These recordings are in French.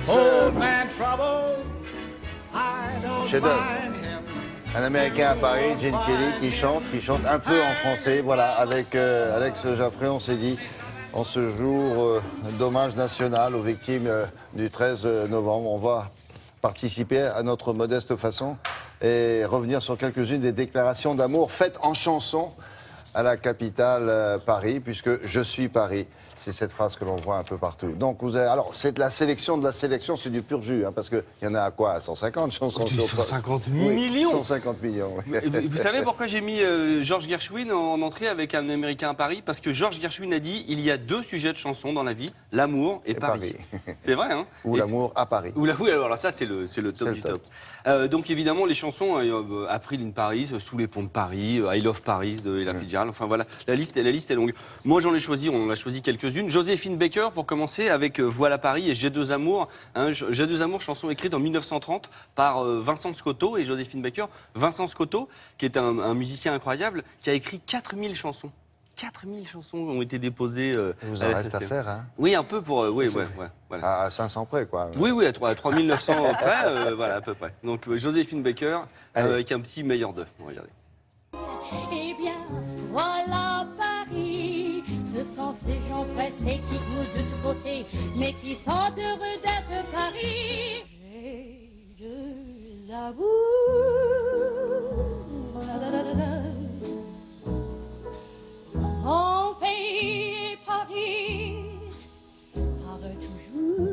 Alex, chef-d'œuvre. Un Américain à Paris, Gene Kelly, qui chante un peu en français. Voilà, avec Alex Jaffray, on s'est dit, en ce jour d'hommage national aux victimes du 13 novembre, on va participer à notre modeste façon et revenir sur quelques-unes des déclarations d'amour faites en chanson à la capitale Paris, puisque je suis Paris. C'est cette phrase que l'on voit un peu partout. Donc, vous avez, alors, c'est de la sélection, c'est du pur jus, hein, parce qu'il y en a à quoi 150 chansons sur 150 oui, millions 150 millions. Oui. Vous savez pourquoi j'ai mis George Gershwin en entrée avec un Américain à Paris? Parce que George Gershwin a dit il y a deux sujets de chansons dans la vie, l'amour et Paris. C'est vrai, hein? Ou l'amour à Paris. Oui, alors ça, c'est le top du top. Donc, évidemment, les chansons April in Paris, Sous les ponts de Paris, I Love Paris de Ella Fitzgerald. Enfin, voilà, la liste est longue. Moi, j'en ai choisi, on en a choisi quelques-unes. Joséphine Baker, pour commencer, avec Voilà Paris et J'ai deux amours. Hein, J'ai deux amours, chanson écrite en 1930 par Vincent Scotto et Joséphine Baker. Vincent Scotto, qui est un musicien incroyable, qui a écrit 4000 chansons. 4000 chansons ont été déposées. Vous en reste à faire, hein? Oui, un peu pour. Oui, voilà. À 500 près, quoi. Oui, à 3900 près, voilà, à peu près. Donc, Joséphine Baker, avec un petit meilleur d'œuf. Regardez. Eh bien, voilà Paris. Ce sont ces gens pressés qui coulent de tous côtés, mais qui sont heureux d'être Paris. J'ai deux amours. Mon pays et Paris parle toujours.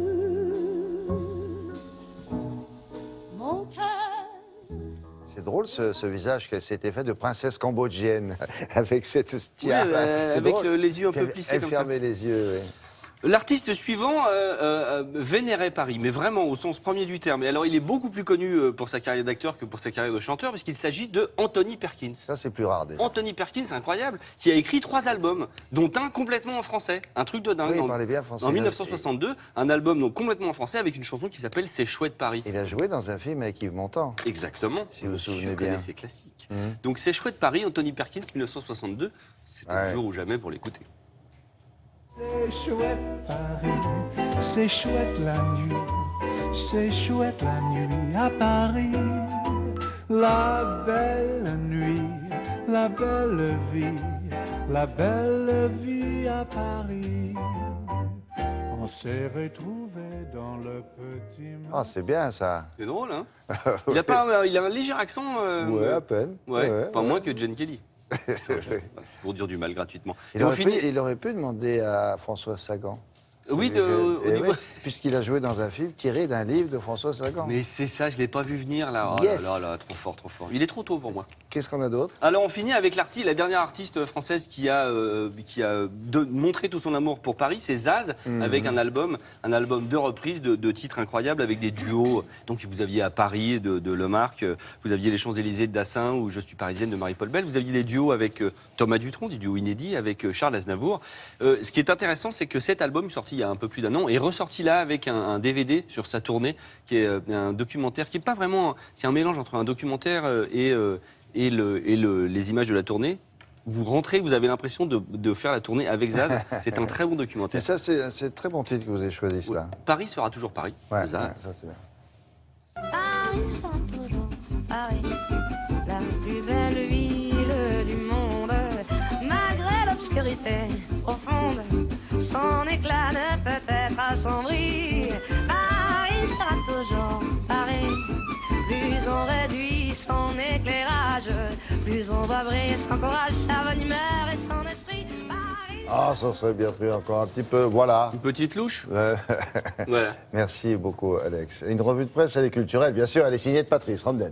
Mon cœur. C'est drôle ce visage qui s'était fait de princesse cambodgienne avec cette tiare. Oui, avec les yeux un peu plissés comme ça. Elle fermait les yeux, oui. L'artiste suivant vénérait Paris, mais vraiment au sens premier du terme. Et alors, il est beaucoup plus connu pour sa carrière d'acteur que pour sa carrière de chanteur, puisqu'il s'agit de Anthony Perkins. Ça, c'est plus rare, déjà. Anthony Perkins, incroyable, qui a écrit 3 albums, dont un complètement en français. Un truc de dingue. Oui, il parlait bien français. En 1962, un album donc complètement en français avec une chanson qui s'appelle C'est chouette Paris. Il a joué dans un film avec Yves Montand. Exactement. Si vous vous souvenez bien. C'est classique. Donc C'est chouette Paris, Anthony Perkins, 1962. C'était le jour ou jamais pour l'écouter. C'est chouette Paris, c'est chouette la nuit, c'est chouette la nuit à Paris. La belle nuit, la belle vie à Paris. On s'est retrouvés dans le petit... Ah, c'est bien, ça. C'est drôle, hein? Il a un léger accent. Ouais, à peine. Enfin, moins que Gene Kelly. Pour dire du mal gratuitement. Il aurait pu demander à François Sagan. Oui, puisqu'il a joué dans un film tiré d'un livre de François Sagan. Mais c'est ça, je ne l'ai pas vu venir là. Oh yes. là, trop fort, trop fort. Il est trop tôt pour moi. Qu'est-ce qu'on a d'autre? Alors on finit avec la dernière artiste française qui a montré tout son amour pour Paris, c'est Zaz, avec un album de reprises de titres incroyables, avec des duos. Donc vous aviez à Paris de Lemarque, vous aviez Les Champs-Élysées de Dassin ou Je suis parisienne de Marie-Paul Bell, vous aviez des duos avec Thomas Dutronc, des duos inédits, avec Charles Aznavour. Ce qui est intéressant, c'est que cet album, sorti il y a un peu plus d'un an, est ressorti là avec un DVD sur sa tournée, qui est un documentaire, qui est pas vraiment... C'est un mélange entre un documentaire et les images de la tournée. Vous rentrez, vous avez l'impression de faire la tournée avec Zaz. C'est un très bon documentaire. Et ça, c'est très bon titre que vous avez choisi, cela. Paris sera toujours Paris. Ouais, Zaz. ça c'est bien. Paris sera toujours Paris, la plus belle ville du monde. Malgré l'obscurité profonde, son éclat ne peut être assombri. Paris sera toujours Paris. Plus on réduit son éclairage, plus on va briller son courage, sa bonne humeur et son esprit. Paris... Ah, ça serait bien pris encore un petit peu, voilà. Une petite louche. Voilà. Merci beaucoup, Alex. Une revue de presse, elle est culturelle, bien sûr, elle est signée de Patrice Ramden.